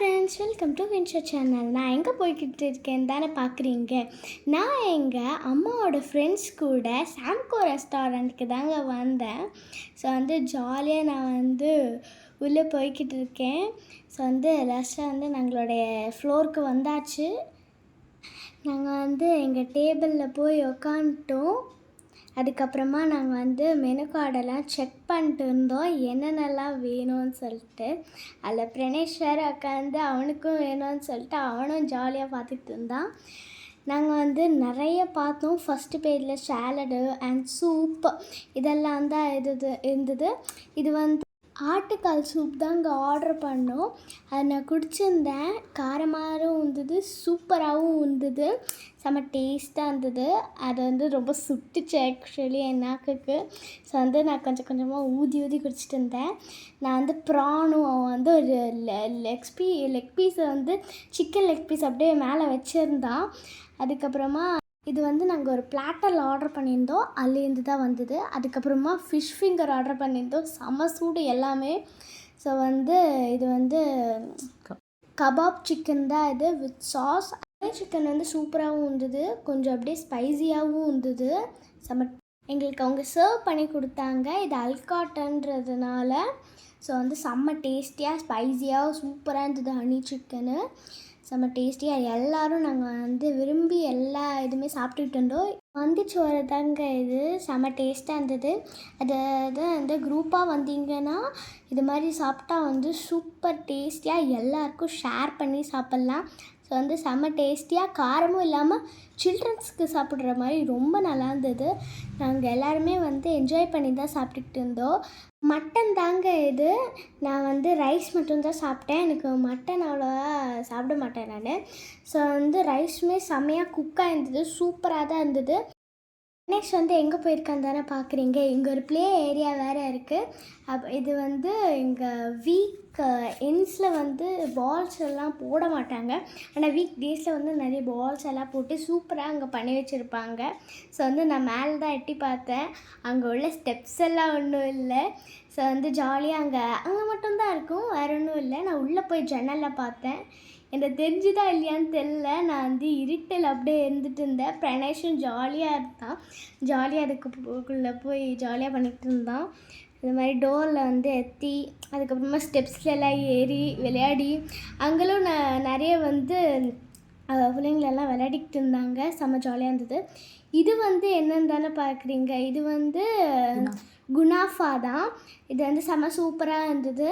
Friends, welcome to வின்ஷர் channel. நான் எங்கே போய்கிட்டு இருக்கேன்னு தானே பார்க்குறீங்க. நான் எங்கள் அம்மாவோட ஃப்ரெண்ட்ஸ் கூட சாம்கோ ரெஸ்டாரண்ட்டுக்கு தாங்க வந்தேன். ஸோ ஜாலியாக நான் உள்ளே போய்கிட்டு இருக்கேன். ஸோ லாஸ்ட்டாக நாங்களுடைய ஃப்ளோருக்கு வந்தாச்சு. நாங்கள் எங்கள் டேபிளில் போய் உக்காந்துட்டோம். அதுக்கப்புறமா நாங்கள் மெனு கார்டெல்லாம் செக் பண்ணிட்டு இருந்தோம், என்னென்னலாம் வேணும்னு சொல்லிட்டு. அதில் பிரணேஷ் வேறு உட்காந்து அவனுக்கும் வேணும்னு சொல்லிட்டு அவனும் ஜாலியாக பார்த்துட்டு இருந்தான். நாங்கள் நிறைய பார்த்தோம். ஃபஸ்ட்டு பேஜில் சாலடு அண்ட் சூப் இதெல்லாம் தான் இருந்தது. இது ஆட்டுக்கால் சூப் தான் இங்கே ஆர்டர் பண்ணோம். அது நான் குடிச்சிருந்தேன். காரமாகவும் இருந்தது, சூப்பராகவும் இருந்தது, செம்ம டேஸ்ட்டாக இருந்தது. அது ரொம்ப சுட்டுச்சு ஆக்சுவலி என் நாக்குக்கு. ஸோ நான் கொஞ்சம் கொஞ்சமாக ஊதி குடிச்சிட்டு இருந்தேன். நான் ப்ரானும் ஒரு லெக் பீஸை சிக்கன் லெக் பீஸ் அப்படியே மேலே வச்சுருந்தான். அதுக்கப்புறமா இது நாங்கள் ஒரு பிளாட்டரில் ஆர்டர் பண்ணியிருந்தோம், அதுலேருந்து தான் வந்தது. அதுக்கப்புறமா ஃபிஷ் ஃபிங்கர் ஆர்டர் பண்ணியிருந்தோம், செம்ம சூடு எல்லாமே. ஸோ இது கபாப் சிக்கன் தான் இது வித் சாஸ். சிக்கன் சூப்பராகவும் இருந்தது, கொஞ்சம் அப்படியே ஸ்பைஸியாகவும் இருந்தது. எங்களுக்கு அவங்க சர்வ் பண்ணி கொடுத்தாங்க. இது அல்காட்டன்றதுனால ஸோ செம்ம டேஸ்டியாக ஸ்பைஸியாக சூப்பராக இருந்தது. ஹனி சிக்கனு செம்ம டேஸ்டியாக எல்லோரும் நாங்கள் விரும்பி எல்லா இதுவுமே சாப்பிட்டுட்டு இருந்தோம். மந்திச்சோறு தாங்க இது, செம்ம டேஸ்ட்டாக இருந்தது. அது குரூப்பாக வந்தீங்கன்னா இது மாதிரி சாப்பிட்டா சூப்பர் டேஸ்டியாக எல்லாருக்கும் ஷேர் பண்ணி சாப்பிட்லாம். ஸோ செம்ம டேஸ்டியாக காரமும் இல்லாமல் சில்ட்ரன்ஸ்க்கு சாப்பிட்ற மாதிரி ரொம்ப நல்லா இருந்தது. நாங்கள் எல்லாருமே என்ஜாய் பண்ணி தான் சாப்பிட்டுக்கிட்டு இருந்தோம். மட்டன் தாங்க இது. நான் ரைஸ் மட்டும்தான் சாப்பிட்டேன். எனக்கு மட்டன் அவ்வளோவா சாப்பிட மாட்டேன் நான். ஸோ ரைஸுமே செம்மையாக குக்காக இருந்தது, சூப்பராக தான் இருந்தது. நெக்ஸ்ட் எங்கே போயிருக்கான்னு தானே பார்க்குறீங்க. இங்கே ஒரு ப்ளே ஏரியா வேறு இருக்குது. இது எங்கள் வீக் எண்ட்ஸில் பால்ஸ் எல்லாம் போட மாட்டாங்க. ஆனால் வீக் டேஸில் நிறைய பால்ஸ் எல்லாம் போட்டு சூப்பராக அங்கே பண்ணி வச்சுருப்பாங்க. ஸோ நான் மேலே தான் எட்டி பார்த்தேன். அங்கே உள்ள ஸ்டெப்ஸ் எல்லாம் ஒன்றும் இல்லை. ஸோ ஜாலியாக அங்கே மட்டும்தான் இருக்கும், வேறு ஒன்றும் இல்லை. நான் உள்ளே போய் ஜன்னலில் பார்த்தேன். எனக்கு தெரிஞ்சுதா இல்லையான்னு தெரில. நான் இருட்டில் அப்படியே இருந்துட்டு இருந்தேன். பிரணேஷும் ஜாலியாக இருந்தான். ஜாலியாக அதுக்குள்ளே போய் ஜாலியாக பண்ணிகிட்டு இருந்தான். இது மாதிரி டோரில் எத்தி அதுக்கப்புறமா ஸ்டெப்ஸ்லெல்லாம் ஏறி விளையாடி அங்கேயும் நிறைய பிள்ளைங்களெல்லாம் விளையாடிக்கிட்டு இருந்தாங்க. செம்ம ஜாலியாக இருந்தது. இது என்னன்னு தானே பார்க்குறீங்க. இது குனாஃபா தான். இது செம்ம சூப்பராக இருந்தது.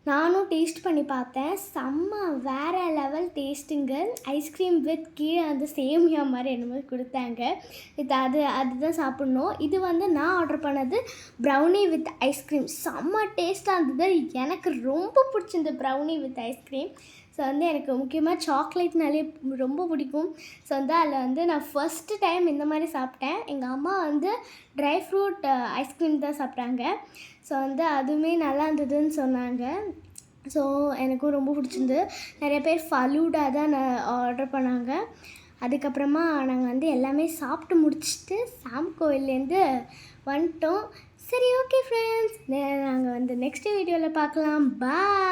நானும் டேஸ்ட் பண்ணி பார்த்தேன். செம்ம வேறு லெவல் டேஸ்ட்டுங்க. ஐஸ்கிரீம் வித் கீழே சேமியா மாதிரி என்னமோ கொடுத்தாங்க. அதுதான் சாப்பிட்ணும். இது நான் ஆர்டர் பண்ணது ப்ரௌனி வித் ஐஸ்கிரீம். செம்ம டேஸ்ட்டாக இருந்தது. எனக்கு ரொம்ப பிடிச்சிருந்தது ப்ரௌனி வித் ஐஸ்கிரீம். ஸோ எனக்கு முக்கியமாக சாக்லேட்னாலே ரொம்ப பிடிக்கும். ஸோ அதில் நான் ஃபஸ்ட்டு டைம் இந்த மாதிரி சாப்பிட்டேன். எங்கள் அம்மா ட்ரை ஃப்ரூட் ஐஸ்கிரீம் தான் சாப்பிட்டாங்க. ஸோ அதுவுமே நல்லா இருந்ததுன்னு சொன்னாங்க. ஸோ எனக்கும் ரொம்ப பிடிச்சிருந்து. நிறைய பேர் ஃபலூடா தான் ஆர்டர் பண்ணாங்க. அதுக்கப்புறமா நாங்கள் எல்லாமே சாப்பிட்டு முடிச்சுட்டு சாம்கோவிலேருந்து வந்துட்டோம். சரி, ஓகே ஃப்ரெண்ட்ஸ், நாங்கள் நெக்ஸ்ட் வீடியோவில் பார்க்கலாம். பாய்.